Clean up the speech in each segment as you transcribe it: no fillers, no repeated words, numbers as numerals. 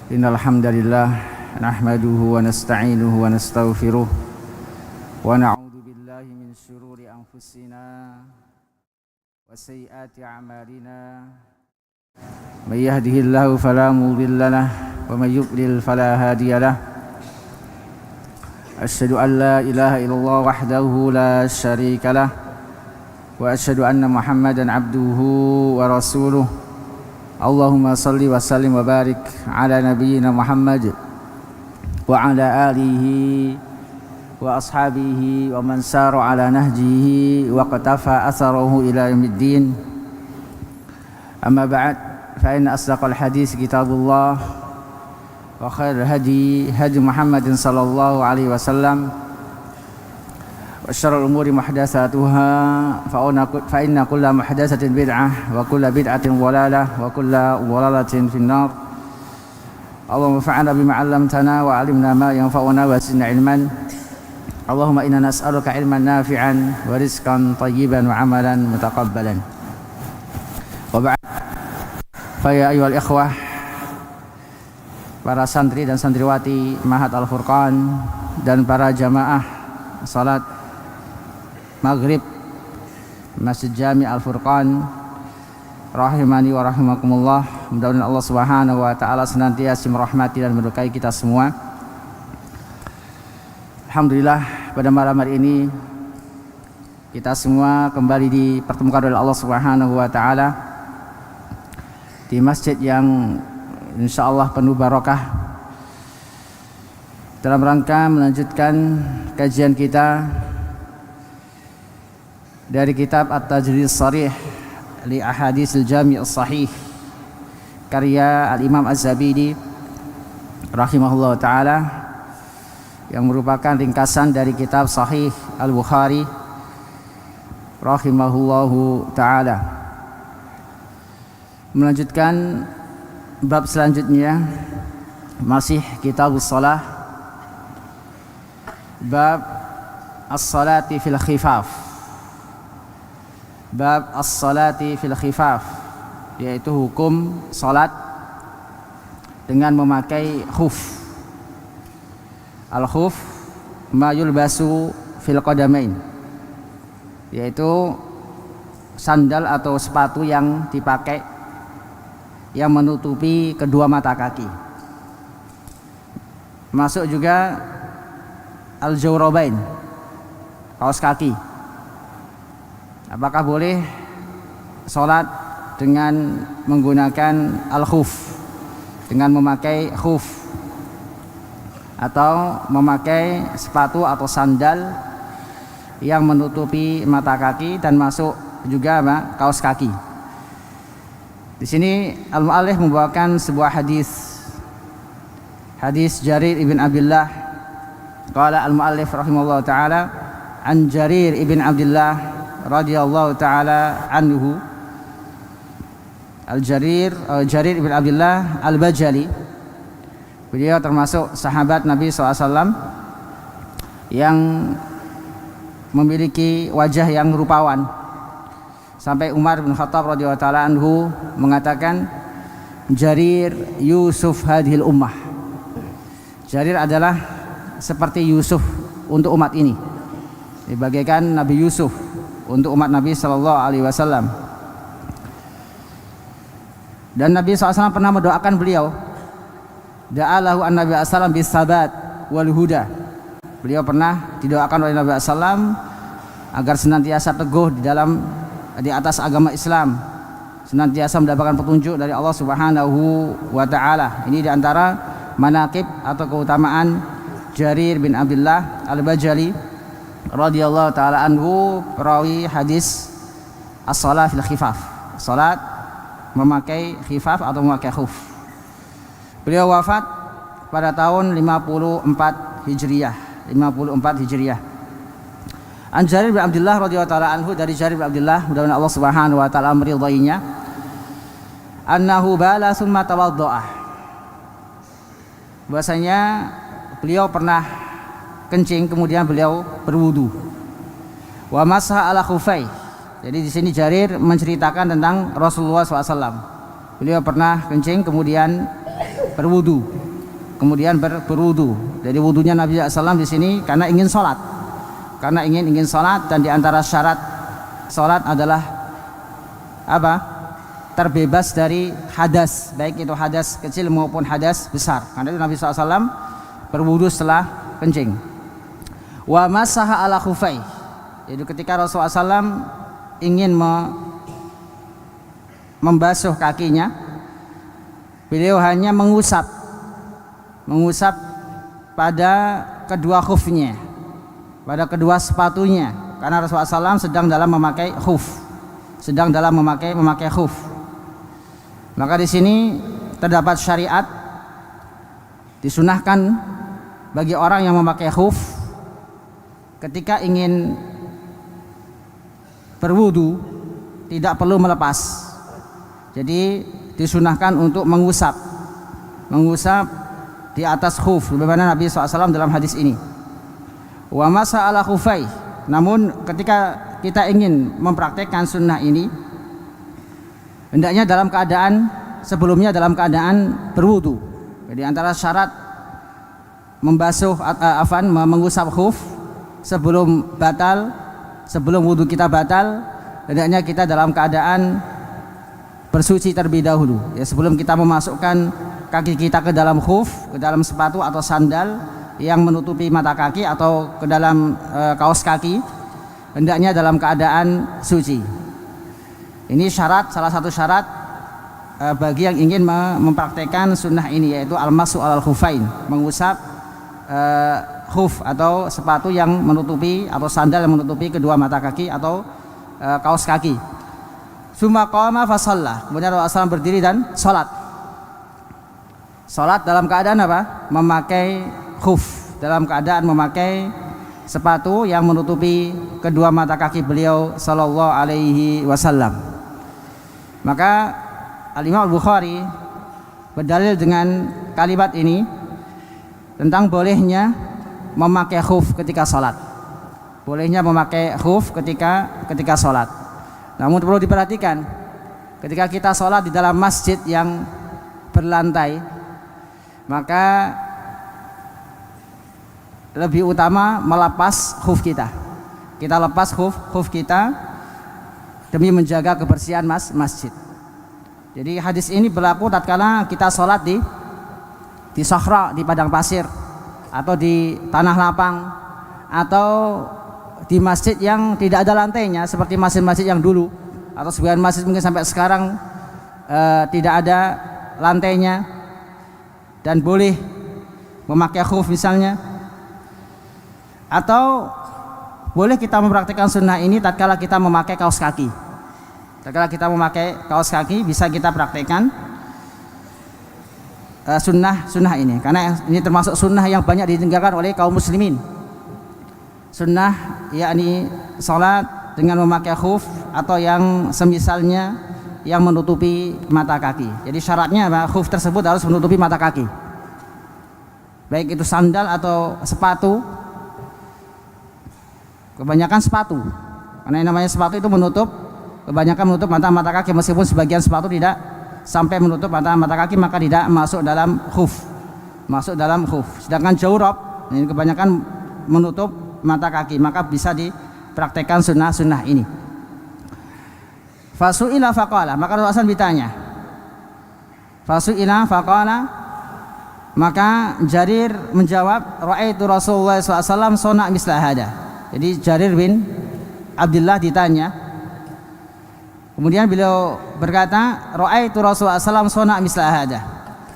Innal hamdalillah nahmaduhu wa nasta'inuhu wa nastaghfiruh wa na'udzu billahi min shururi anfusina wa sayyiati a'malina. May yahdihillahu fala mudilla lahu wa may yudlil fala hadiya lahu. Asyhadu an la ilaha illallah wahdahu la syarika lah wa asyhadu anna Muhammadan abduhu wa rasuluh. Allahumma salli wa sallim wa barik ala nabiyyina Muhammad wa ala alihi wa ashabihi wa man sara ala nahjihi wa qatafa atharahu ila yaumiddin. Amma ba'd, fa inna asdaqal hadis kitabullah wa khairul hadi Muhammadin sallallahu alaihi wasallam wa syarrul umuri muhdatsatuha fa inna kulla muhdatsatin bid'ah wa kulla bid'atin dhalalah wa kulla dhalalatin finnar. Allahumma fa'alna bima 'allamtana wa 'allimna ma yanfa'una wa zidna ilman. Allahumma inna nas'aluka ilman nafi'an wa rizqan thayyiban wa 'amalan mutaqabbalan. Wa ba'd, fa ya ayyuhal ikhwah, para santri dan santriwati Ma'had Al-Furqan dan para jamaah salat Maghrib Masjid Jami Al-Furqan rahimani wa rahimakumullah. Mudah-mudahan Allah Subhanahu wa taala senantiasa merahmati dan memberkahi kita semua. Alhamdulillah, pada malam hari ini kita semua kembali dipertemukan oleh Allah Subhanahu wa taala di masjid yang insyaallah penuh barakah dalam rangka melanjutkan kajian kita dari kitab At-Tajrid Sharih li Ahaditsil Jami' As-Sahih karya Al-Imam Az-Zabidi rahimahullah ta'ala, yang merupakan ringkasan dari kitab Sahih Al-Bukhari rahimahullahu ta'ala. Melanjutkan bab selanjutnya, masih kitabus shalah, bab as-salati fil khifaf. Bab as-salati fil khifaf, yaitu hukum salat dengan memakai khuf. Al-khuf ma yulbasu fil qadamain, yaitu sandal atau sepatu yang dipakai yang menutupi kedua mata kaki. Masuk juga al-jawrabain, kaos kaki. Apakah boleh sholat dengan menggunakan al-khuf, dengan memakai khuf, atau memakai sepatu atau sandal yang menutupi mata kaki dan masuk juga kaos kaki? Di sini al-mu'allif membawakan sebuah hadis Jarir ibn Abdullah. Qala al-mu'allif rahimahullah ta'ala an Jarir ibn Abdullah radhiyallahu ta'ala anhu. Jarir ibn Abdullah al-Bajali, beliau termasuk sahabat Nabi SAW yang memiliki wajah yang rupawan, sampai Umar bin Khattab radhiyallahu ta'ala anhu mengatakan Jarir Yusuf hadhil ummah. Jarir adalah seperti Yusuf untuk umat ini, bagaikan Nabi Yusuf untuk umat Nabi sallallahu alaihi wasallam. Dan Nabi SAW pernah mendoakan beliau, da'alahu an-nabi sallallahu bis sabat wal huda. Beliau pernah didoakan oleh Nabi SAW agar senantiasa teguh di atas agama Islam, senantiasa mendapatkan petunjuk dari Allah Subhanahu wa taala. Ini di antara manaqib atau keutamaan Jarir bin Abdullah al-Bajali radhiyallahu ta'ala anhu, perawi hadis as-shalah fil khifaf, salat memakai khifaf atau memakai khuf. Beliau wafat pada tahun 54 Hijriah. An Jarir bin Abdullah radhiyallahu ta'ala anhu, dari Jarir bin Abdullah, mudah-mudahan Allah Subhanahu wa ta'ala meridainya, annahu bala summa tawaddo'a, bahwasanya beliau pernah kencing kemudian beliau berwudu. Wa masha ala khufai, jadi di sini Jarir menceritakan tentang Rasulullah SAW. Beliau pernah kencing kemudian berwudu. kemudian berwudu. Jadi wudunya Nabi SAW di sini karena ingin sholat, dan di antara syarat sholat adalah apa? Terbebas dari hadas, baik itu hadas kecil maupun hadas besar. Karena itu Nabi SAW berwudu setelah kencing. Wa masaha ala khufai. Jadi ketika Rasulullah SAW ingin membasuh kakinya, beliau hanya mengusap pada kedua khufnya, pada kedua sepatunya, karena Rasulullah SAW sedang dalam memakai khuf, khuf. Maka di sini terdapat syariat, disunahkan bagi orang yang memakai khuf ketika ingin berwudu tidak perlu melepas. Jadi disunahkan untuk mengusap di atas khuf, sebagaimana Nabi SAW dalam hadis ini. Wa masa ala khufai. Namun ketika kita ingin mempraktekkan sunnah ini, hendaknya sebelumnya dalam keadaan berwudu. Jadi antara syarat mengusap khuf sebelum wudu kita batal, hendaknya kita dalam keadaan bersuci terlebih dahulu. Ya, sebelum kita memasukkan kaki kita ke dalam khuf, ke dalam sepatu atau sandal yang menutupi mata kaki atau ke dalam kaos kaki, hendaknya dalam keadaan suci. Ini salah satu syarat bagi yang ingin mempraktekkan sunnah ini, yaitu al-masu alal khufain, mengusap khuf atau sepatu yang menutupi atau sandal yang menutupi kedua mata kaki atau kaos kaki. Summa qama fa shalla. Kemudian Rasulullah SAW berdiri dan salat. Salat dalam keadaan apa? Memakai khuf, dalam keadaan memakai sepatu yang menutupi kedua mata kaki beliau sallallahu alaihi wasallam. Maka Al-Imam Al-Bukhari berdalil dengan kalimat ini tentang bolehnya memakai khuf ketika salat. Bolehnya memakai khuf ketika salat. Namun perlu diperhatikan, ketika kita salat di dalam masjid yang berlantai, maka lebih utama melepas khuf kita. Kita lepas khuf kita demi menjaga kebersihan masjid. Jadi hadis ini berlaku tatkala kita sholat di sahra, di padang pasir, atau di tanah lapang, atau di masjid yang tidak ada lantainya seperti masjid-masjid yang dulu, atau sebagian masjid mungkin sampai sekarang tidak ada lantainya dan boleh memakai khuf misalnya. Atau boleh kita mempraktikkan sunnah ini tatkala kita memakai kaos kaki. Tatkala kita memakai kaos kaki bisa kita praktekkan sunnah ini, karena ini termasuk sunnah yang banyak ditinggalkan oleh kaum muslimin. Sunnah yakni salat dengan memakai khuf atau yang semisalnya yang menutupi mata kaki. Jadi syaratnya apa? Khuf tersebut harus menutupi mata kaki, baik itu sandal atau sepatu. Kebanyakan sepatu, karena yang namanya sepatu itu kebanyakan menutup mata kaki, meskipun sebagian sepatu tidak sampai menutup mata kaki, maka tidak masuk dalam khuf. Sedangkan jawrab ini kebanyakan menutup mata kaki, maka bisa dipraktekkan sunnah ini. Fasu'ila faqala, maka Rasulullah SAW ditanya. Fasu'ila faqala, maka Jarir menjawab, ra'aitu Rasulullah SAW sona misla hada. Jadi Jarir bin Abdullah ditanya, kemudian beliau berkata, ra'aitu Rasulullah SAW sona misla hada.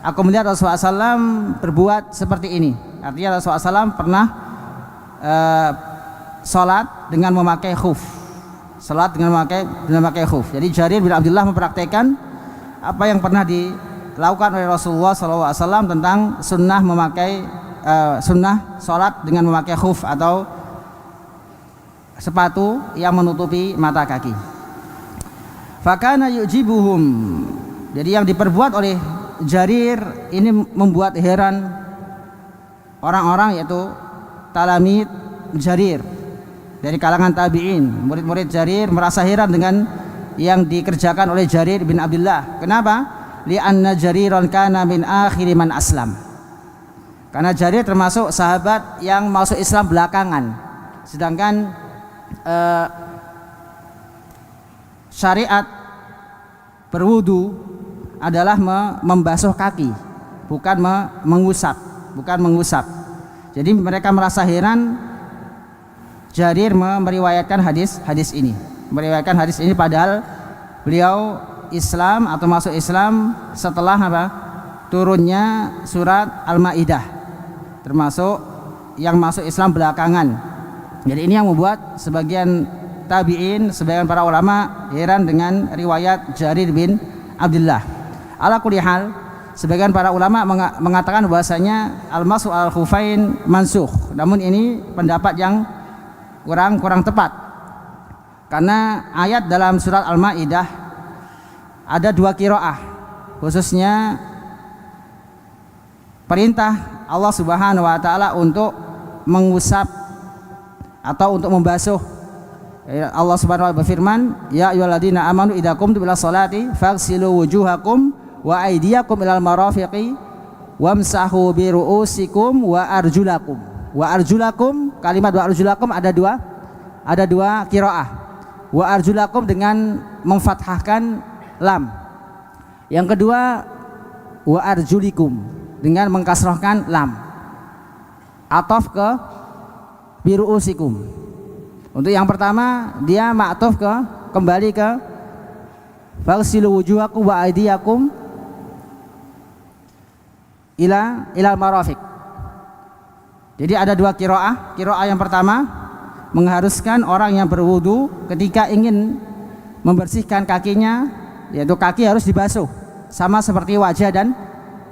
Aku melihat Rasulullah SAW berbuat seperti ini. Artinya Rasulullah SAW pernah salat dengan memakai khuf. Jadi Jarir bin Abdullah mempraktikkan apa yang pernah dilakukan oleh Rasulullah SAW tentang sunnah salat dengan memakai khuf atau sepatu yang menutupi mata kaki. Fakana yujibuhum. Jadi yang diperbuat oleh Jarir ini membuat heran orang-orang, yaitu talamid Jarir dari kalangan tabi'in. Murid-murid Jarir merasa heran dengan yang dikerjakan oleh Jarir bin Abdullah. Kenapa? Li'anna Jariran kana min akhiri man aslam. Karena Jarir termasuk sahabat yang masuk Islam belakangan. Sedangkan syariat berwudu adalah membasuh kaki, bukan mengusap. Jadi mereka merasa heran Jarir meriwayatkan hadis ini. Meriwayatkan hadis ini padahal beliau Islam atau masuk Islam setelah turunnya surat Al-Maidah. Termasuk yang masuk Islam belakangan. Jadi ini yang membuat sebagian tabi'in, sebagian para ulama heran dengan riwayat Jarir bin Abdullah. Ala kulli hal, sebagian para ulama mengatakan bahwasanya al-mashu al-khufain mansukh. Namun ini pendapat yang kurang tepat. Karena ayat dalam surat Al-Maidah ada 2 qiraah, khususnya perintah Allah Subhanahu wa taala untuk mengusap atau untuk membasuh. Allah Subhanahu wa taala berfirman, "Ya ayyuhalladzina amanu idza qumtum ila sholati faghsilu wujuhakum wa aydiyakum ilal marafiqi wamsahu bi ru'usikum wa arjulakum." Wa arjulakum, kalimat wa arjulakum ada dua qiraah. Wa arjulakum dengan memfathahkan lam. Yang kedua wa arjulikum dengan mengkasrahkan lam, ataf ke biru'usikum. Untuk yang pertama dia ma'tuf kembali ke faghsilu wujuhakum wa aydiyakum ilal marafiq. Jadi ada 2 qiraah. Qiraah yang pertama mengharuskan orang yang berwudu ketika ingin membersihkan kakinya, yaitu kaki harus dibasuh sama seperti wajah dan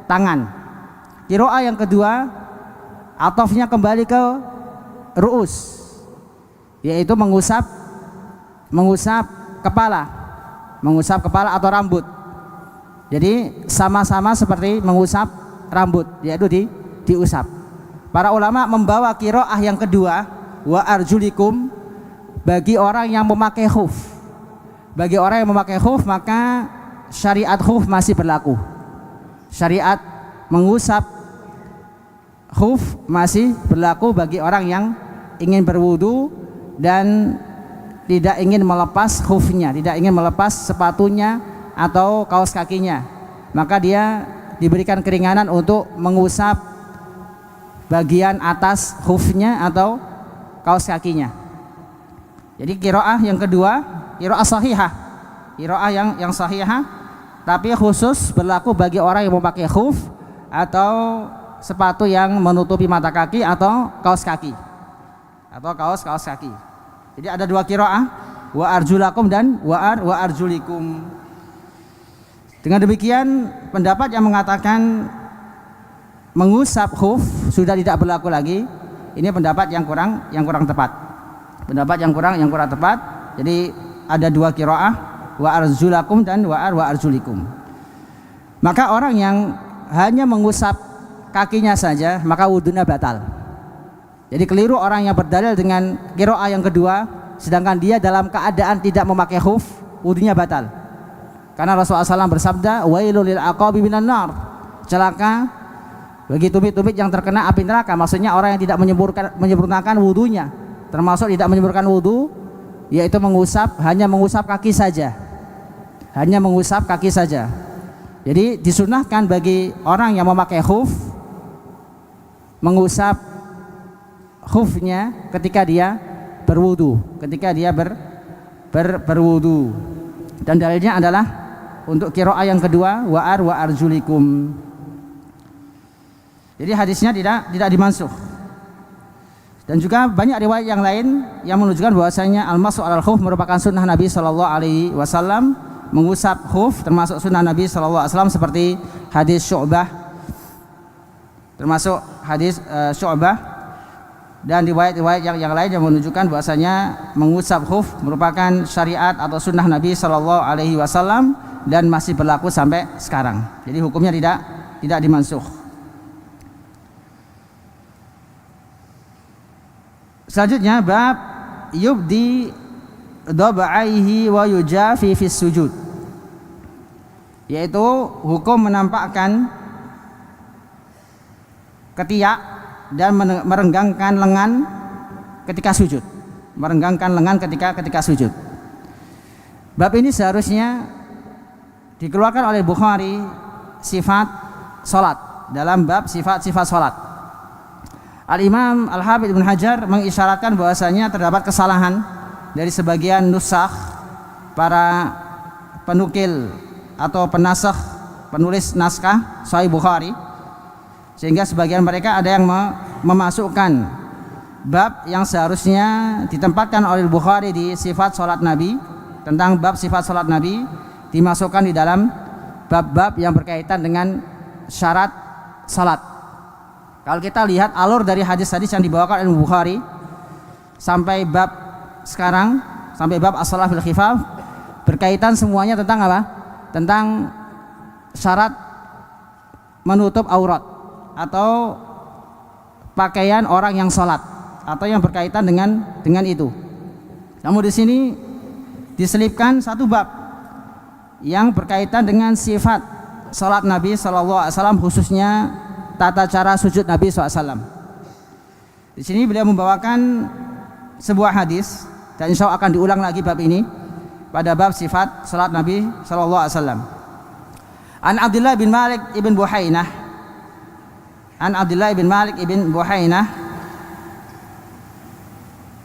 tangan. Qiraah yang kedua atofnya kembali ke ru'us, yaitu mengusap kepala atau rambut. Jadi sama-sama seperti mengusap rambut, yaitu diusap. Para ulama membawa qiraah yang kedua wa arjulikum bagi orang yang memakai khuf. Bagi orang yang memakai khuf maka syariat khuf masih berlaku. Syariat mengusap khuf masih berlaku bagi orang yang ingin berwudu dan tidak ingin melepas khufnya, tidak ingin melepas sepatunya atau kaos kakinya. Maka dia diberikan keringanan untuk mengusap bagian atas khufnya atau kaos kakinya. Jadi qiraah yang kedua, qiraah sahihah. Qiraah yang sahihah tapi khusus berlaku bagi orang yang memakai khuf atau sepatu yang menutupi mata kaki atau kaos kaki kaos kaki. Jadi ada 2 qiraah, wa arjulakum dan wa arjulikum. Dengan demikian pendapat yang mengatakan mengusap khuf sudah tidak berlaku lagi, ini pendapat yang kurang tepat. Pendapat yang kurang tepat. Jadi ada 2 qiraah, wa arjulakum dan wa arjulikum. Maka orang yang hanya mengusap kakinya saja maka wudunya batal. Jadi keliru orang yang berdalil dengan qiraah yang kedua sedangkan dia dalam keadaan tidak memakai khuf, wudunya batal. Karena Rasulullah SAW bersabda, wailul lil aqabi minan nar, celaka bagi tumit-tumit yang terkena api neraka. Maksudnya orang yang tidak menyempurnakan wudunya, termasuk tidak menyempurnakan wudu, yaitu hanya mengusap kaki saja. Jadi disunahkan bagi orang yang memakai khuf mengusap khufnya ketika dia berwudu, berwudu. Dan dalilnya adalah untuk qiraah yang kedua wa arjulikum. Jadi hadisnya tidak dimansuh. Dan juga banyak riwayat yang lain yang menunjukkan bahwasanya al-mashu 'alal khuf merupakan sunnah Nabi sallallahu alaihi wasallam. Mengusap khuf termasuk sunnah Nabi sallallahu alaihi wasallam seperti hadis Syu'bah, termasuk hadis Syu'bah dan riwayat-riwayat yang lain yang menunjukkan bahwasanya mengusap khuf merupakan syariat atau sunnah Nabi sallallahu alaihi wasallam dan masih berlaku sampai sekarang. Jadi hukumnya tidak dimansuh. Selanjutnya bab yubdi dhab'aihi wa yujafi fis sujud, yaitu hukum menampakkan ketiak dan merenggangkan lengan ketika sujud. Merenggangkan lengan ketika sujud. Bab ini seharusnya dikeluarkan oleh Bukhari sifat salat, dalam bab sifat-sifat salat. Al-Imam Al-Hafidz Ibnu Hajar mengisyaratkan bahwasanya terdapat kesalahan dari sebagian nusakh, para penukil atau penasakh, penulis naskah Sahih Bukhari, sehingga sebagian mereka ada yang memasukkan bab yang seharusnya ditempatkan oleh Bukhari di sifat salat Nabi, tentang bab sifat salat Nabi, dimasukkan di dalam bab-bab yang berkaitan dengan syarat salat. Kalau kita lihat alur dari hadis-hadis yang dibawakan oleh Bukhari sampai bab sekarang, sampai bab as-shalah fil khifaf, berkaitan semuanya tentang apa? Tentang syarat menutup aurat atau pakaian orang yang salat, atau yang berkaitan dengan itu. Namun di sini diselipkan satu bab yang berkaitan dengan sifat salat Nabi SAW, khususnya tata cara sujud Nabi SAW. Di sini beliau membawakan sebuah hadis, dan insya Allah akan diulang lagi bab ini pada bab sifat salat Nabi SAW. An Abdullah bin Malik ibn Buhainah,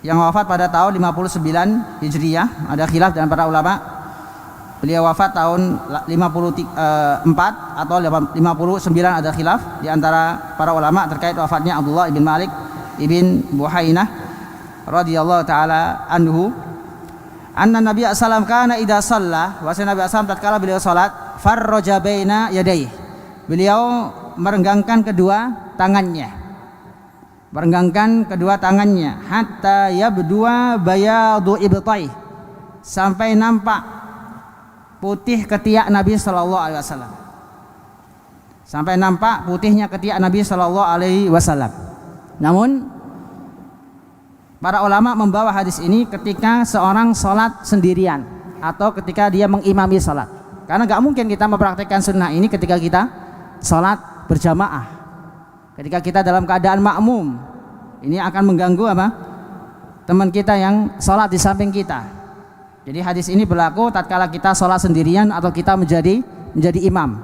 yang wafat pada tahun 59 Hijriah. Ada khilaf dengan para ulama. Beliau wafat tahun 54 atau 59, ada khilaf di antara para ulama terkait wafatnya Abdullah bin Malik ibn Buhainah radhiyallahu taala anhu. Anna Nabi sallallahu kana idza shalla, wa Nabi sallallahu tatkala beliau salat, farraja baina yadayhi, beliau merenggangkan kedua tangannya. Merenggangkan kedua tangannya hatta yabdua bayadu ibtai, sampai nampak putih ketiak Nabi sallallahu alaihi wasallam. Sampai nampak putihnya ketiak Nabi sallallahu alaihi wasallam. Namun para ulama membawa hadis ini ketika seorang salat sendirian atau ketika dia mengimami salat. Karena enggak mungkin kita mempraktikkan sunnah ini ketika kita salat berjamaah. Ketika kita dalam keadaan makmum, ini akan mengganggu apa? Teman kita yang salat di samping kita. Jadi hadis ini berlaku tatkala kita sholat sendirian atau kita menjadi imam.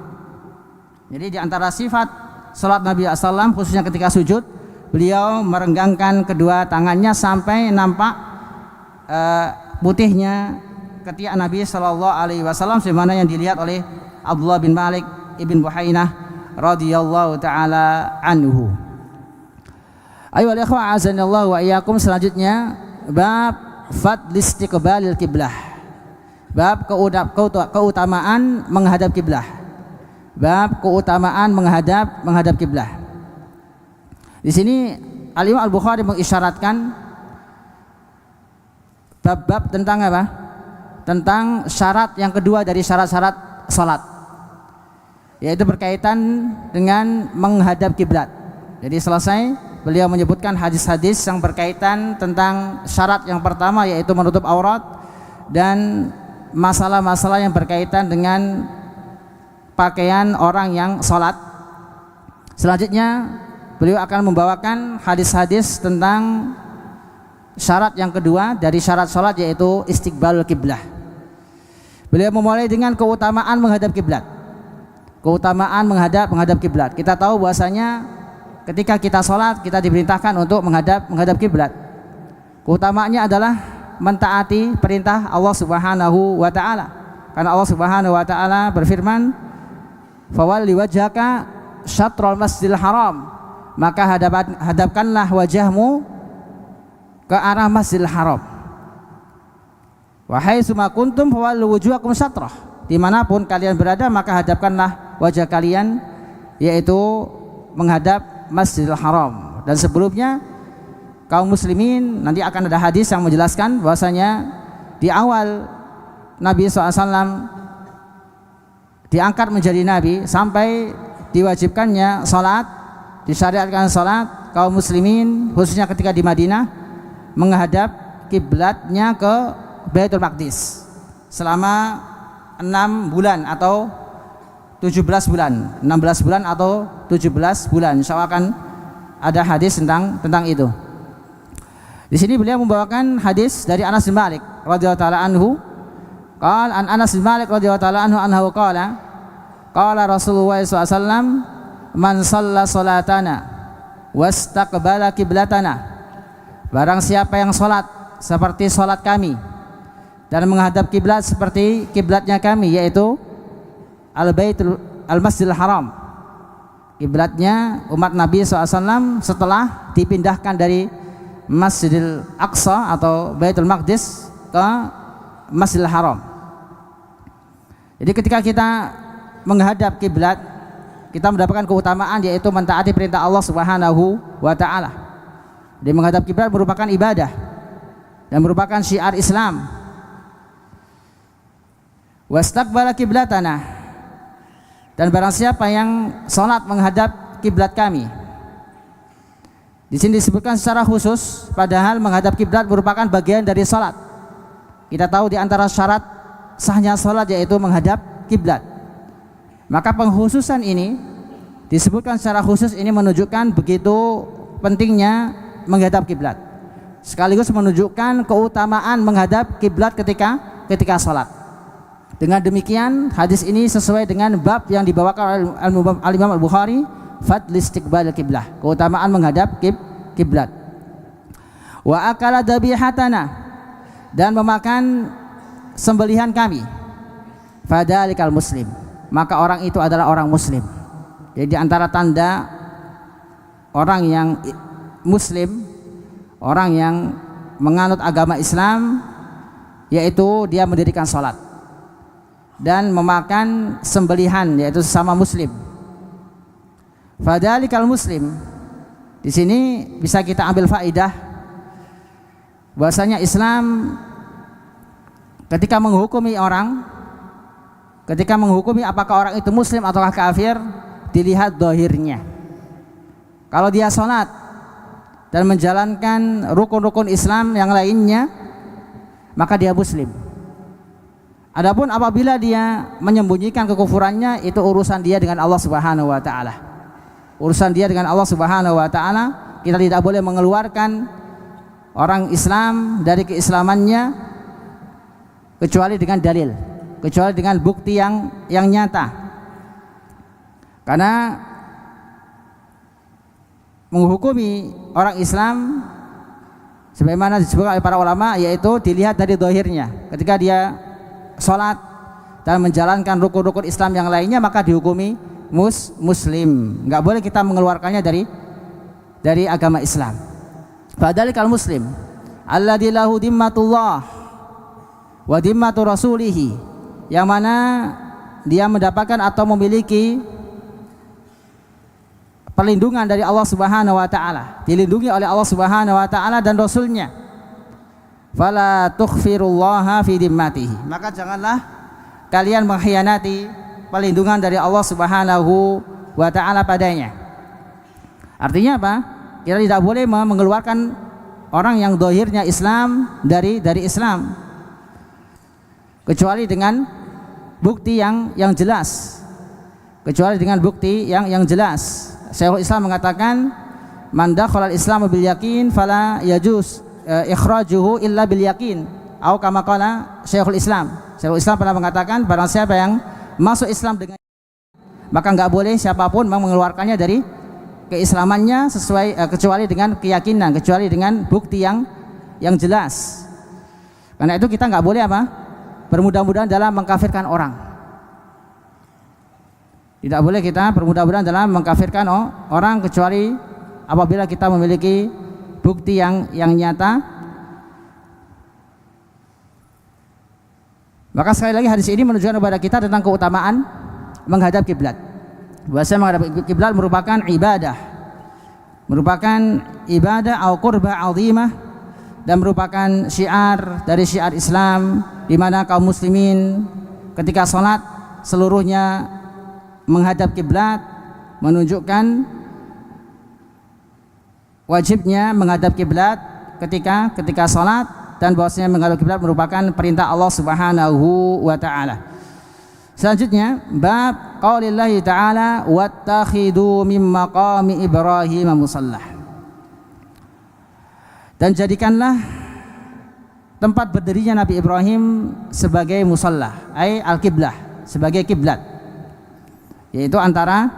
Jadi di antara sifat sholat Nabi SAW, khususnya ketika sujud, beliau merenggangkan kedua tangannya sampai nampak putihnya ketiak Nabi SAW, sebagaimana yang dilihat oleh Abdullah bin Malik ibn Buhainah radhiyallahu taala anhu. Ayo ikhwah azanillahu wa iyyakum, selanjutnya bab fadl istiqbalil kiblah, bab keutamaan menghadap kiblah. Bab keutamaan menghadap kiblah. Di sini Al-Imam Al-Bukhari mengisyaratkan bab-bab tentang apa? Tentang syarat yang kedua dari syarat-syarat salat, yaitu berkaitan dengan menghadap kiblat. Jadi selesai beliau menyebutkan hadis-hadis yang berkaitan tentang syarat yang pertama, yaitu menutup aurat, dan masalah-masalah yang berkaitan dengan pakaian orang yang sholat. Selanjutnya beliau akan membawakan hadis-hadis tentang syarat yang kedua dari syarat sholat, yaitu istiqbalul kiblah. Beliau memulai dengan keutamaan menghadap kiblat. Keutamaan menghadap kiblat. Kita tahu bahwasanya ketika kita sholat, kita diperintahkan untuk menghadap kiblat. Keutamaannya adalah mentaati perintah Allah Subhanahu wa taala. Karena Allah Subhanahu wa taala berfirman, "Fawalli wajhaka syatrul Masjidil Haram." Maka hadapkanlah wajahmu ke arah Masjidil Haram. Wa haitsuma kuntum fawallu wujuhakum syatrah. Dimanapun kalian berada, maka hadapkanlah wajah kalian, yaitu menghadap Masjidil Haram. Dan sebelumnya kaum muslimin, nanti akan ada hadis yang menjelaskan bahwasanya di awal Nabi SAW diangkat menjadi nabi sampai diwajibkannya salat, disyariatkan salat, kaum muslimin khususnya ketika di Madinah menghadap kiblatnya ke Baitul Maqdis selama 6 bulan atau 17 bulan, 16 bulan atau 17 bulan. Insyaallah akan ada hadis tentang itu. Di sini beliau membawakan hadis dari Anas bin Malik radhiyallahu taala anhu. An Anas bin Malik radhiyallahu taala anhu qala Rasulullah sallallahu alaihi wasallam man shalla salatana wastaqbala qiblatana. Barang siapa yang salat seperti salat kami dan menghadap kiblat seperti kiblatnya kami, yaitu Al-Masjidil Haram. Kiblatnya umat Nabi SAW setelah dipindahkan dari Masjidil Aqsa atau Baitul Maqdis ke Masjidil Haram. Jadi ketika kita menghadap kiblat, kita mendapatkan keutamaan, yaitu mentaati perintah Allah Subhanahu wa taala. Di menghadap kiblat merupakan ibadah dan merupakan syiar Islam. Wastaqbala qiblatana. Dan barang siapa yang salat menghadap kiblat kami. Di sini disebutkan secara khusus, padahal menghadap kiblat merupakan bagian dari salat. Kita tahu di antara syarat sahnya salat yaitu menghadap kiblat. Maka pengkhususan ini disebutkan secara khusus, ini menunjukkan begitu pentingnya menghadap kiblat. Sekaligus menunjukkan keutamaan menghadap kiblat ketika salat. Dengan demikian hadis ini sesuai dengan bab yang dibawakan oleh Al-Imam Al-Bukhari, fadl istiqbal qiblah, keutamaan menghadap kiblat. Wa akala dabihatana, dan memakan sembelihan kami. Fadzalikal muslim, maka orang itu adalah orang muslim. Jadi di antara tanda orang yang muslim, orang yang menganut agama Islam, yaitu dia mendirikan salat dan memakan sembelihan, yaitu sesama muslim. Fadzalikal muslim. Di sini bisa kita ambil faidah bahwasanya Islam ketika menghukumi orang, ketika menghukumi apakah orang itu muslim ataukah kafir, dilihat zahirnya. Kalau dia salat dan menjalankan rukun-rukun Islam yang lainnya, maka dia muslim. Adapun apabila dia menyembunyikan kekufurannya, itu urusan dia dengan Allah Subhanahu wa taala. Urusan dia dengan Allah Subhanahu wa taala. Kita tidak boleh mengeluarkan orang Islam dari keislamannya kecuali dengan dalil, kecuali dengan bukti yang nyata. Karena menghukumi orang Islam sebagaimana disebutkan oleh para ulama, yaitu dilihat dari zahirnya. Ketika dia salat dan menjalankan rukun-rukun Islam yang lainnya, maka dihukumi muslim. Enggak boleh kita mengeluarkannya dari agama Islam. Fadzalikal muslim alladzi lahu dimmatullah wa dimmatu rasulih, yang mana dia mendapatkan atau memiliki perlindungan dari Allah Subhanahu wa taala, dilindungi oleh Allah Subhanahu wa taala dan rasulnya. Fala tukhfirullaha fi dimmatihi, maka janganlah kalian mengkhianati perlindungan dari Allah Subhanahu wa taala padanya. Artinya apa? Kita tidak boleh mengeluarkan orang yang zahirnya Islam dari Islam kecuali dengan bukti yang jelas. Kecuali dengan bukti yang jelas. Syekhul Islam mengatakan, man dakhala al-Islam bil yaqin fala yajuz ikhrajuhu illa bil yaqin, atau kama qala Syekhul Islam. Syekhul Islam pernah mengatakan, barang siapa yang masuk Islam dengan, maka enggak boleh siapapun mengeluarkannya dari keislamannya sesuai kecuali dengan keyakinan, kecuali dengan bukti yang jelas. Karena itu kita enggak boleh bermudah-mudahan dalam mengkafirkan orang. Tidak boleh kita bermudah-mudahan dalam mengkafirkan orang kecuali apabila kita memiliki bukti yang nyata. Maka sekali lagi hadis ini menunjukkan kepada kita tentang keutamaan menghadap kiblat. Bahwasanya menghadap kiblat merupakan ibadah atau qurbah azimah, dan merupakan syiar dari syiar Islam, di mana kaum muslimin ketika salat seluruhnya menghadap kiblat, menunjukkan wajibnya menghadap kiblat ketika salat, dan bahwasanya menghadap kiblat merupakan perintah Allah Subhanahu wa taala. Selanjutnya bab qaulillahi ta'ala wattakhidu min maqami Ibrahim musalla. Dan jadikanlah tempat berdirinya Nabi Ibrahim sebagai musalla, ai al-qiblah, sebagai kiblat, yaitu antara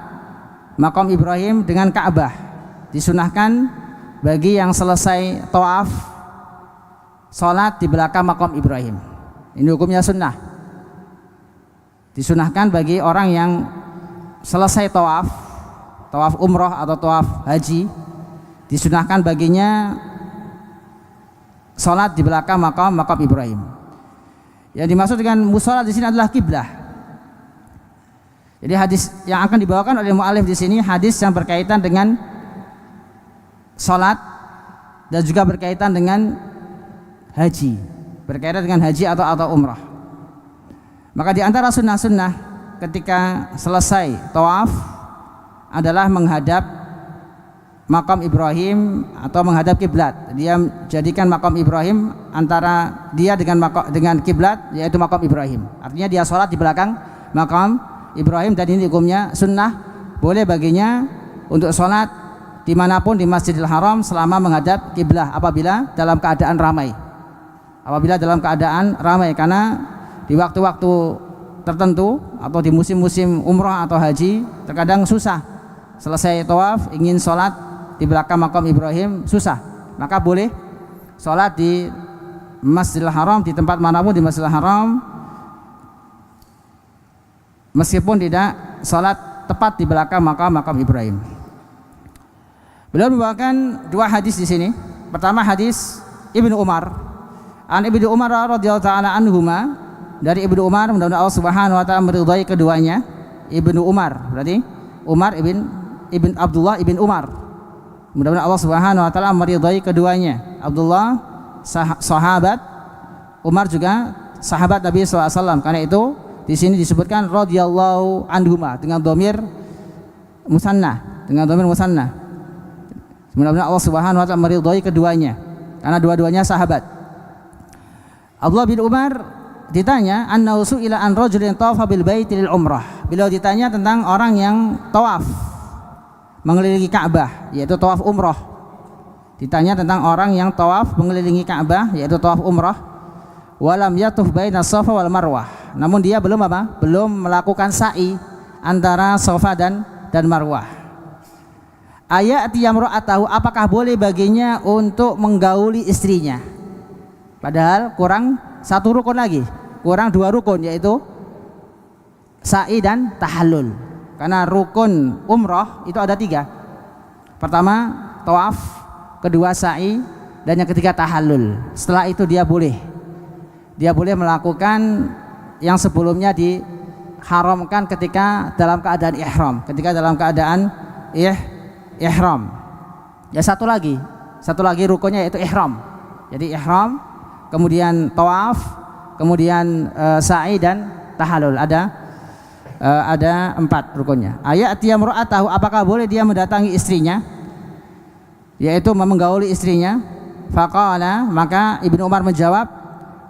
makam Ibrahim dengan Ka'bah. Disunahkan bagi yang selesai tawaf salat di belakang makam Ibrahim. Ini hukumnya sunnah. Disunahkan bagi orang yang selesai tawaf umroh atau tawaf haji, disunahkan baginya salat di belakang makam Ibrahim. Yang dimaksud dengan musalla di sini adalah kiblah. Jadi hadis yang akan dibawakan oleh mu'alif di sini hadis yang berkaitan dengan salat dan juga berkaitan dengan haji, atau umrah. Maka di antara sunnah-sunnah ketika selesai tawaf adalah menghadap makam Ibrahim atau menghadap kiblat. Dia jadikan makam Ibrahim antara dia dengan kiblat, yaitu makam Ibrahim. Artinya dia sholat di belakang makam Ibrahim, dan ini hukumnya sunnah. Boleh baginya untuk sholat dimanapun di Masjidil Haram selama menghadap kiblah apabila dalam keadaan ramai. Karena di waktu-waktu tertentu atau di musim-musim umrah atau haji terkadang susah. Selesai tawaf ingin sholat di belakang makam Ibrahim susah, maka boleh sholat di Masjidil Haram, di tempat manapun di Masjidil Haram, meskipun tidak sholat tepat di belakang makam Ibrahim. Beliau membawakan dua hadis di sini. Pertama hadis Ibnu Umar, an Ibnu Umar radhiyallahu taala anhuma, dari Ibnu Umar, mudah-mudahan Allah Subhanahu wa taala meridhai keduanya. Ibnu Umar berarti Umar ibn Abdullah ibn Umar. Mudah-mudahan Allah Subhanahu wa taala meridhai keduanya. Abdullah sahabat, Umar juga sahabat Nabi sallallahu alaihi wasallam. Karena itu di sini disebutkan radhiyallahu anhuma dengan dhamir musanna, Mudah-mudahan Allah Subhanahu wa taala meridhai keduanya karena dua-duanya sahabat. Abdullah bin Umar ditanya, annahu su'ila an rajulin tawafa bil baiti lil umrah. Beliau ditanya tentang orang yang tawaf mengelilingi Ka'bah, yaitu tawaf umrah. Ditanya tentang orang yang tawaf mengelilingi Ka'bah, yaitu tawaf umrah. Walam yatuf baina Safa wal Marwah. Namun dia belum melakukan sa'i antara Safa dan Marwah. Ayati yamra'atahu, apakah boleh baginya untuk menggauli istrinya? Padahal kurang satu rukun lagi, kurang dua rukun, yaitu sa'i dan tahallul. Karena rukun umrah itu ada tiga. Pertama tawaf, kedua sa'i, dan yang ketiga tahallul. Setelah itu dia boleh melakukan yang sebelumnya diharamkan ketika dalam keadaan ihram. Ya satu lagi rukunnya yaitu ihram. Jadi ihram, kemudian tawaf, kemudian sa'i dan tahallul. Ada 4 rukunnya. Ayati yamra'atahu, apakah boleh dia mendatangi istrinya, yaitu menggauli istrinya? Faqala, maka Ibnu Umar menjawab,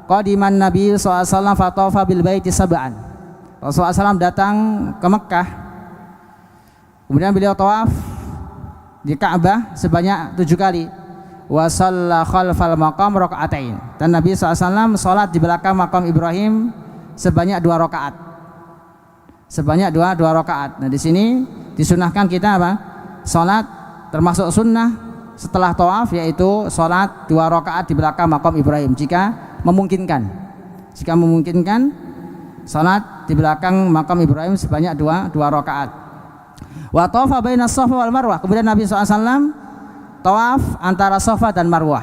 qadiman Nabi SAW fatafa bil baiti sab'an. Rasulullah SAW datang ke Mekah, kemudian beliau tawaf di Ka'bah sebanyak 7 kali. Wa shalla khalfal maqam raka'atain. Dan Nabi SAW salat di belakang makam Ibrahim sebanyak 2 rakaat. Nah, di sini disunahkan kita salat termasuk sunnah setelah tawaf, yaitu salat 2 rakaat di belakang makam Ibrahim jika memungkinkan. Salat di belakang makam Ibrahim sebanyak 2 rakaat. Wa tawafa baina Safa wal Marwah. Kemudian Nabi SAW tawaf antara Safa dan Marwah.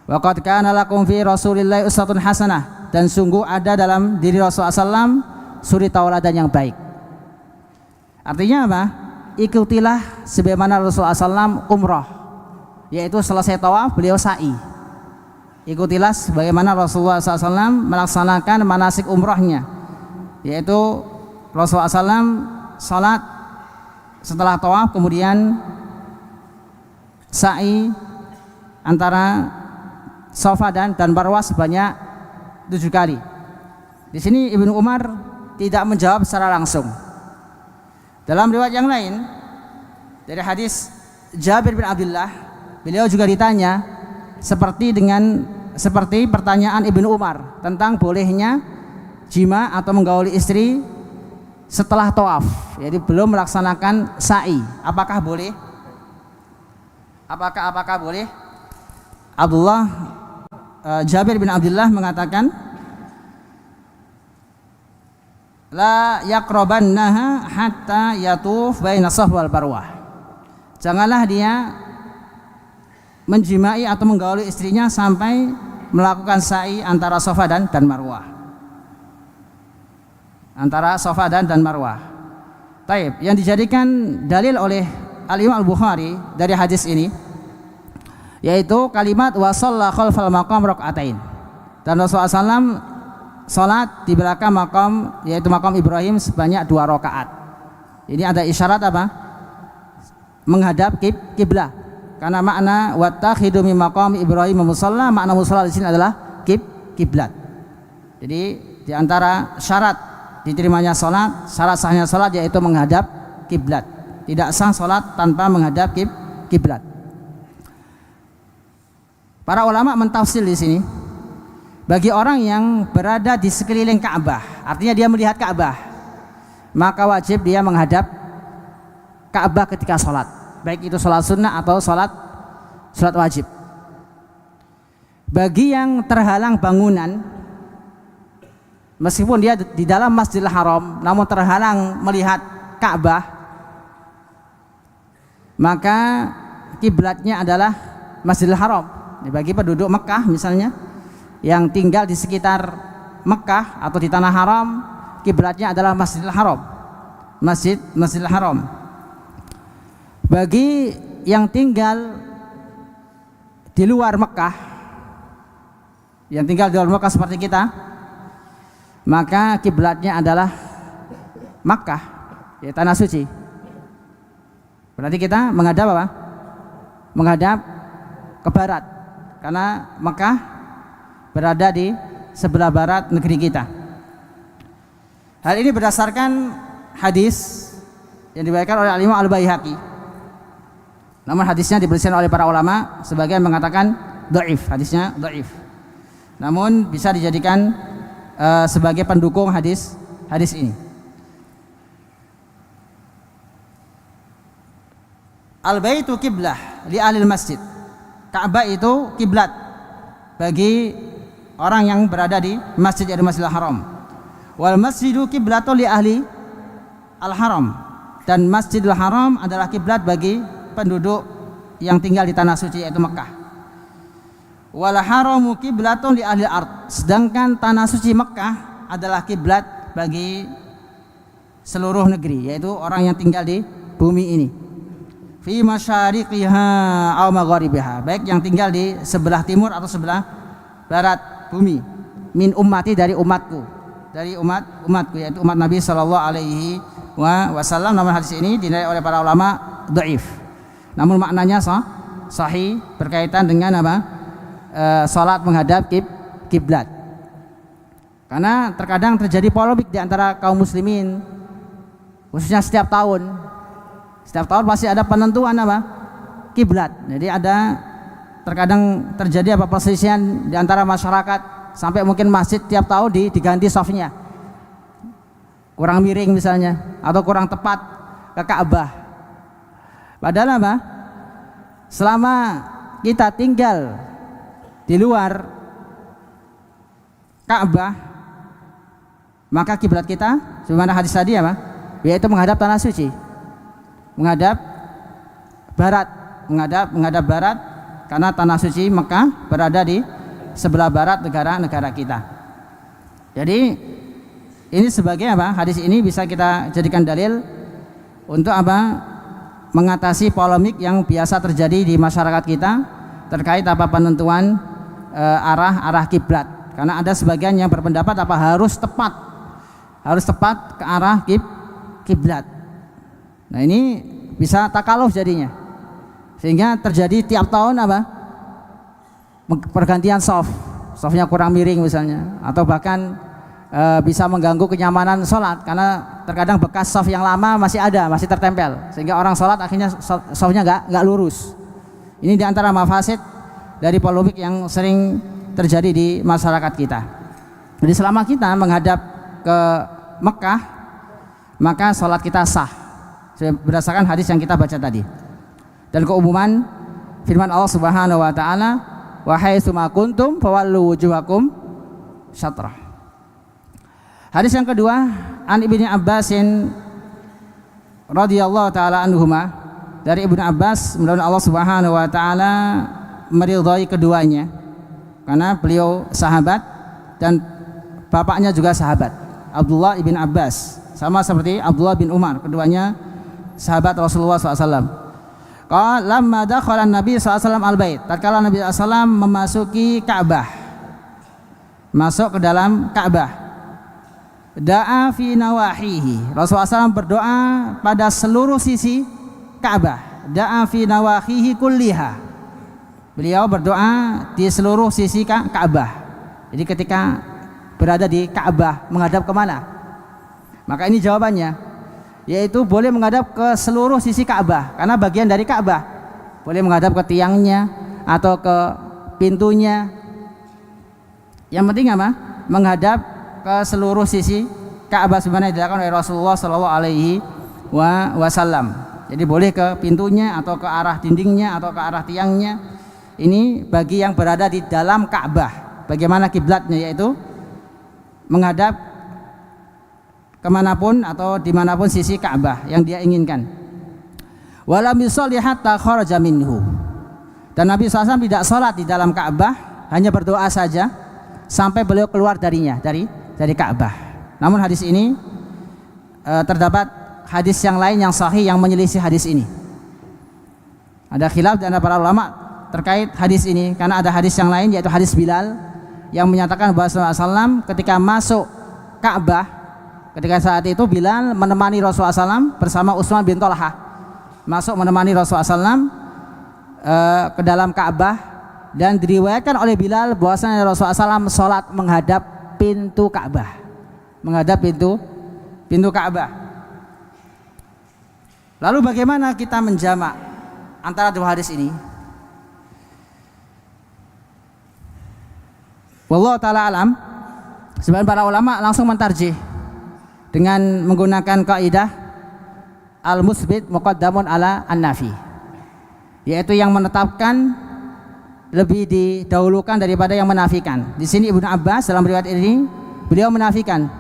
Wa qad kana lakum fi Rasulillahi uswatun hasanah, dan sungguh ada dalam diri Rasulullah SAW suri tauladan yang baik. Artinya apa? Ikutilah sebagaimana Rasulullah SAW umrah, yaitu selesai tawaf beliau sa'i. Ikutilah sebagaimana Rasulullah SAW melaksanakan manasik umrahnya, yaitu Rasulullah SAW salat setelah tawaf, kemudian sa'i antara Safa dan Marwah sebanyak 7 kali. Di sini Ibnu Umar tidak menjawab secara langsung. Dalam riwayat yang lain dari hadis Jabir bin Abdullah, beliau juga ditanya, seperti pertanyaan Ibnu Umar tentang bolehnya jima atau menggauli istri setelah tawaf, jadi belum melaksanakan sa'i. Apakah boleh? Apakah boleh? Jabir bin Abdullah mengatakan, la yaqrabannaha hatta yatuf baina Safa wal Marwah. Janganlah dia menjimai atau menggauli istrinya sampai melakukan sa'i antara Safa dan Marwah. Antara Safa dan Marwah. Taib, yang dijadikan dalil oleh Al-Imam Al-Bukhari dari hadis ini yaitu kalimat wa shalla khalfal maqam rakaatain. Dan Rasulullah SAW salat di belakang makam, yaitu makam Ibrahim, sebanyak 2 rakaat. Ini ada isyarat apa? Menghadap kiblah. Karena makna wattakhidu min maqam Ibrahim musalla, makna musalla di sini adalah kiblat. Jadi di antara syarat diterimanya salat, syarat sahnya salat yaitu menghadap kiblat. Tidak sah salat tanpa menghadap kiblat. Para ulama mentafsir di sini, bagi orang yang berada di sekeliling Ka'bah, artinya dia melihat Ka'bah, maka wajib dia menghadap Ka'bah ketika sholat, baik itu sholat sunnah atau sholat wajib. Bagi yang terhalang bangunan, meskipun dia di dalam Masjidil Haram namun terhalang melihat Ka'bah, maka kiblatnya adalah Masjidil Haram. Bagi penduduk Mekah misalnya yang tinggal di sekitar Mekah atau di tanah haram, kiblatnya adalah Masjidil Haram. Masjidil Haram. Bagi yang tinggal di luar Mekah, seperti kita, maka kiblatnya adalah Makkah, ya, tanah suci. Berarti kita menghadap apa? Menghadap ke barat, karena Makkah berada di sebelah barat negeri kita. Hal ini berdasarkan hadis yang diriwayatkan oleh Al-Imam Al-Baihaqi. Namun hadisnya diperselisihkan oleh para ulama, sebagian mengatakan dhaif, hadisnya dhaif. Namun bisa dijadikan sebagai pendukung hadis ini. Al-baitu qiblah li ahli masjid. Ka'bah itu kiblat bagi orang yang berada di masjid, yaitu Masjidil Haram. Wal masjidu qiblatun li ahli al-haram, dan Masjidil Haram adalah kiblat bagi penduduk yang tinggal di tanah suci, yaitu Mekah. Wal haramu qiblatun li ahli ard, sedangkan tanah suci Mekah adalah kiblat bagi seluruh negeri, yaitu orang yang tinggal di bumi ini. Fi masyariqiha aw magharibiha, baik yang tinggal di sebelah timur atau sebelah barat bumi. Min ummati, dari umatku, yaitu umat Nabi sallallahu alaihi wasallam. Namun hadis ini dinilai oleh para ulama dhaif. Namun maknanya sahih berkaitan dengan apa? Salat menghadap kiblat. Karena terkadang terjadi polemik di antara kaum muslimin, khususnya setiap tahun pasti ada penentuan apa? Kiblat. Jadi terkadang terjadi perselisihan di antara masyarakat, sampai mungkin masjid tiap tahun diganti safnya, kurang miring misalnya, atau kurang tepat ke Ka'bah. Padahal apa? Selama kita tinggal di luar Ka'bah, maka kiblat kita, sebagaimana hadis tadi apa? Yaitu menghadap tanah suci, menghadap barat, karena tanah suci Mekah berada di sebelah barat negara kita. Jadi ini sebagai apa? Hadis ini bisa kita jadikan dalil untuk apa? Mengatasi polemik yang biasa terjadi di masyarakat kita terkait apa penentuan arah kiblat. Karena ada sebagian yang berpendapat apa harus tepat ke arah kiblat. Nah, ini bisa takaluf jadinya, sehingga terjadi tiap tahun apa? Pergantian softnya kurang miring misalnya, atau bahkan bisa mengganggu kenyamanan sholat, karena terkadang bekas soft yang lama masih tertempel, sehingga orang sholat akhirnya softnya nggak lurus. Ini diantara mafasid dari polemik yang sering terjadi di masyarakat kita. Jadi selama kita menghadap ke Mekah, maka sholat kita sah berdasarkan hadis yang kita baca tadi. Dan keumuman firman Allah Subhanahu wa taala, wa haitsu ma kuntum fawallu wujuhakum syatrah. Hadis yang kedua, an Ibnu Abbasin radhiyallahu taala anhuma, dari Ibnu Abbas, mudah-mudahan Allah Subhanahu wa taala meridhai keduanya karena beliau sahabat dan bapaknya juga sahabat, Abdullah ibn Abbas, sama seperti Abdullah bin Umar, keduanya sahabat Rasulullah SAW. Qala lamma dakhala Nabi SAW al-bait, tatkala Nabi SAW memasuki Ka'bah, masuk ke dalam Ka'bah, da'a fi nawahihi, Rasulullah SAW berdoa pada seluruh sisi Ka'bah, da'a fi nawahihi kulliha, beliau berdoa di seluruh sisi Ka'bah. Jadi ketika berada di Ka'bah menghadap kemana? Maka ini jawabannya, yaitu boleh menghadap ke seluruh sisi Ka'bah karena bagian dari Ka'bah. Boleh menghadap ke tiangnya atau ke pintunya. Yang penting apa? Menghadap ke seluruh sisi Ka'bah sebagaimana dilakukan oleh Rasulullah sallallahu alaihi wasallam. Jadi boleh ke pintunya atau ke arah dindingnya atau ke arah tiangnya. Ini bagi yang berada di dalam Ka'bah. Bagaimana kiblatnya, yaitu menghadap kemanapun atau dimanapun sisi Ka'bah yang dia inginkan. Walam yusolli hatta kharaja minhu, dan Nabi SAW tidak sholat di dalam Ka'bah, hanya berdoa saja sampai beliau keluar darinya, dari Ka'bah. Namun hadis ini terdapat hadis yang lain yang sahih yang menyelisih hadis ini. Ada khilaf di antara para ulama terkait hadis ini, karena ada hadis yang lain yaitu hadis Bilal yang menyatakan bahwa Rasulullah SAW ketika masuk Ka'bah, ketika saat itu Bilal menemani Rasulullah SAW bersama Utsman bin Thalhah, masuk menemani Rasulullah SAW ke dalam Ka'bah, dan diriwayatkan oleh Bilal bahwasanya Rasulullah SAW sholat menghadap pintu Ka'bah, menghadap pintu Ka'bah. Lalu bagaimana kita menjamak antara dua hadis ini? Wallahu ta'ala alam. Sebagian para ulama langsung mentarjih dengan menggunakan kaidah al-musbit muqaddamun ala an-nafi, yaitu yang menetapkan lebih didahulukan daripada yang menafikan. Di sini Ibnu Abbas dalam riwayat ini beliau menafikan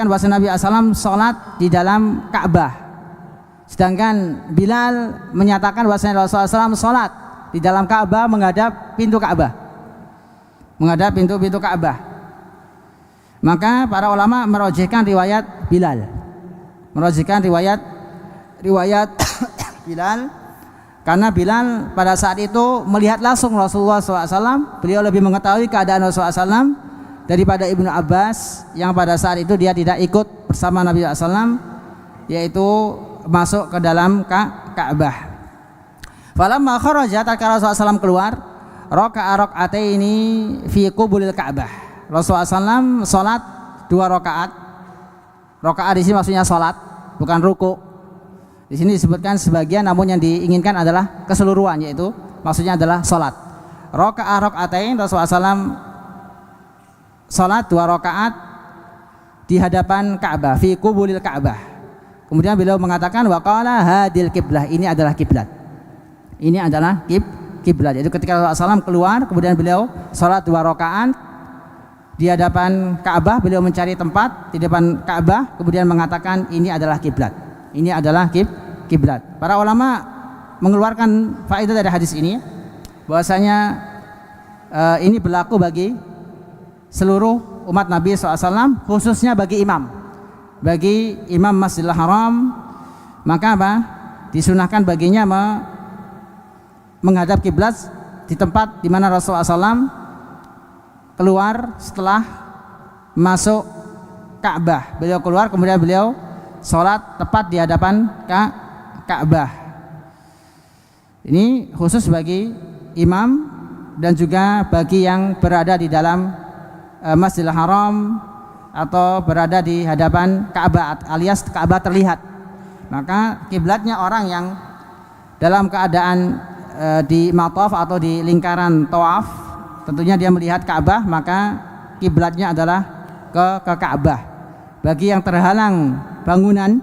bahwa Nabi SAW sholat di dalam Ka'bah, sedangkan Bilal menyatakan bahwa Rasulullah SAW sholat di dalam Ka'bah menghadap pintu Ka'bah, menghadap pintu Ka'bah. Maka para ulama merojihkan riwayat Bilal, riwayat Bilal, karena Bilal pada saat itu melihat langsung Rasulullah SAW. Beliau lebih mengetahui keadaan Rasulullah SAW daripada Ibnu Abbas yang pada saat itu dia tidak ikut bersama Nabi SAW, yaitu masuk ke dalam Ka'bah. Falamma kharaja, tatkala Rasulullah SAW keluar, raka'a raka'ataini fi qubulil Ka'bah, Rasulullah SAW salat 2 rakaat. Rakaat di sini maksudnya salat, bukan ruku. Di sini disebutkan sebagian, namun yang diinginkan adalah keseluruhan, yaitu maksudnya adalah salat. Raka'a raka'atain, Rasulullah SAW salat 2 rakaat di hadapan Ka'bah, fi qubulil Ka'bah. Kemudian beliau mengatakan wa qala hadil qiblah, ini adalah kiblat. Ini adalah kiblat. Yaitu ketika Rasulullah SAW keluar, kemudian beliau salat 2 rakaat di hadapan Ka'bah, beliau mencari tempat di depan Ka'bah, kemudian mengatakan ini adalah kiblat. Ini adalah kiblat. Para ulama mengeluarkan faedah dari hadis ini bahwasanya ini berlaku bagi seluruh umat Nabi SAW, khususnya bagi imam Masjidil Haram. Maka apa? Disunahkan baginya menghadap kiblat di tempat di mana Rasulullah SAW keluar setelah masuk Ka'bah. Beliau keluar, kemudian beliau sholat tepat di hadapan Ka'bah. Ini khusus bagi imam dan juga bagi yang berada di dalam Masjidil Haram atau berada di hadapan Ka'bah alias Ka'bah terlihat. Maka kiblatnya orang yang dalam keadaan di mataf atau di lingkaran tawaf, tentunya dia melihat Ka'bah, maka kiblatnya adalah ke Ka'bah. Bagi yang terhalang bangunan,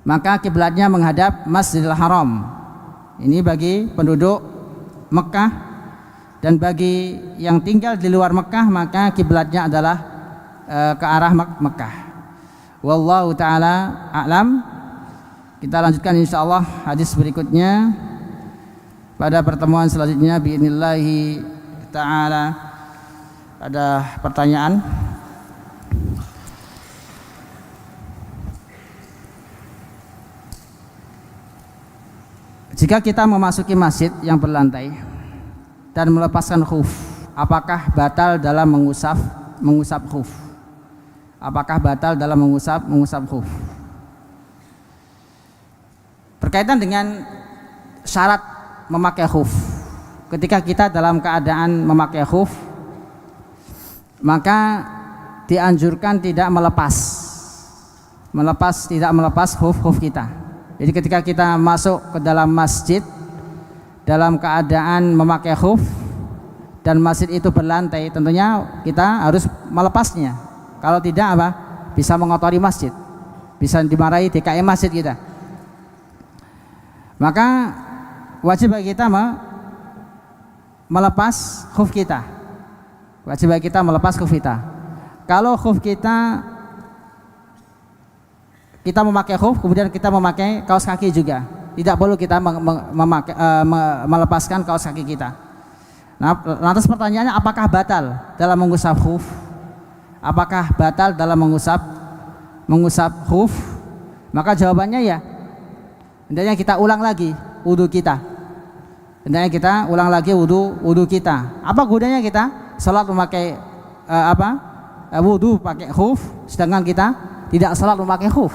maka kiblatnya menghadap Masjidil Haram. Ini bagi penduduk Mekah, dan bagi yang tinggal di luar Mekah, maka kiblatnya adalah ke arah Mekah. Wallahu taala a'lam. Kita lanjutkan insyaallah hadis berikutnya pada pertemuan selanjutnya biidznillah taala. Ada pertanyaan? Jika kita memasuki masjid yang berlantai dan melepaskan khuf, apakah batal dalam mengusap khuf? Apakah batal dalam mengusap khuf? Berkaitan dengan syarat memakai khuf. Ketika kita dalam keadaan memakai khuf, maka dianjurkan tidak melepas khuf kita. Jadi ketika kita masuk ke dalam masjid dalam keadaan memakai khuf dan masjid itu berlantai, tentunya kita harus melepasnya. Kalau tidak apa? Bisa mengotori masjid, bisa dimarahi DKM masjid kita. Maka wajib bagi kita melepas khuf kita. Wajib bagi kita melepas khuf kita. Kalau khuf kita memakai khuf, kemudian kita memakai kaos kaki juga, tidak perlu kita melepaskan kaos kaki kita. Nah, lantas pertanyaannya, apakah batal dalam mengusap khuf? Apakah batal dalam mengusap khuf? Maka jawabannya ya, hendaknya kita ulang lagi wudu kita. Hendaknya kita ulang lagi wudu kita. Apa gunanya kita salat memakai wudu pakai khuf, sedangkan kita tidak salat memakai khuf?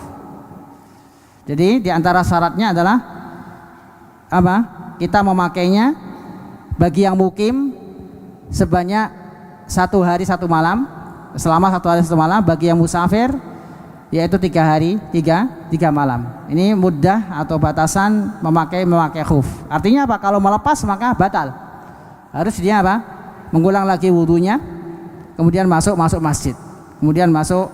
Jadi di antara syaratnya adalah apa? Kita memakainya bagi yang mukim sebanyak 1 hari 1 malam, selama 1 hari 1 malam. Bagi yang musafir yaitu 3 hari 3 malam. Ini mudah atau batasan memakai khuf. Artinya apa? Kalau melepas maka batal. Harus dia apa? Mengulang lagi wudunya, kemudian masuk masjid. Kemudian masuk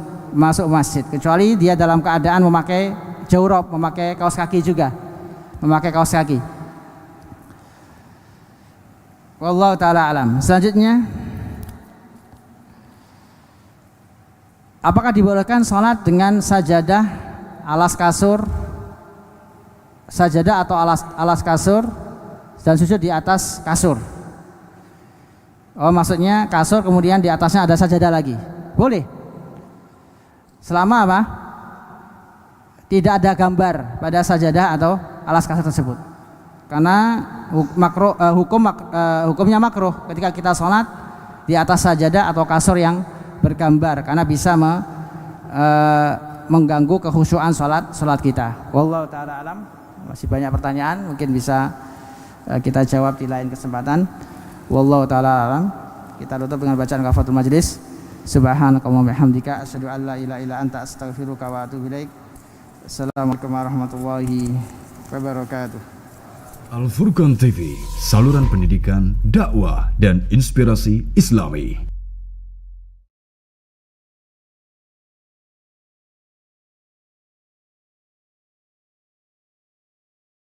masjid. Kecuali dia dalam keadaan memakai jawrab, memakai kaos kaki juga. Memakai kaos kaki. Wallahu taala alam. Selanjutnya, apakah dibolehkan sholat dengan sajadah alas kasur, sajadah atau alas kasur dan sujud di atas kasur? Oh, maksudnya kasur kemudian di atasnya ada sajadah lagi. Boleh. Selama apa? Tidak ada gambar pada sajadah atau alas kasur tersebut. Karena hukumnya makruh ketika kita sholat di atas sajadah atau kasur yang bergambar, karena bisa mengganggu kekhusyuan sholat kita. Wallahu ta'ala alam. Masih banyak pertanyaan, mungkin bisa kita jawab di lain kesempatan. Wallahu ta'ala alam. Kita tutup dengan bacaan kafaratul majlis. Subhanakallahumma bihamdika asyhadu an la ilaha illa anta astaghfiruka wa atubu ilaik. Assalamualaikum warahmatullahi wabarakatuh. Al Furqan TV, saluran pendidikan, dakwah dan inspirasi Islami.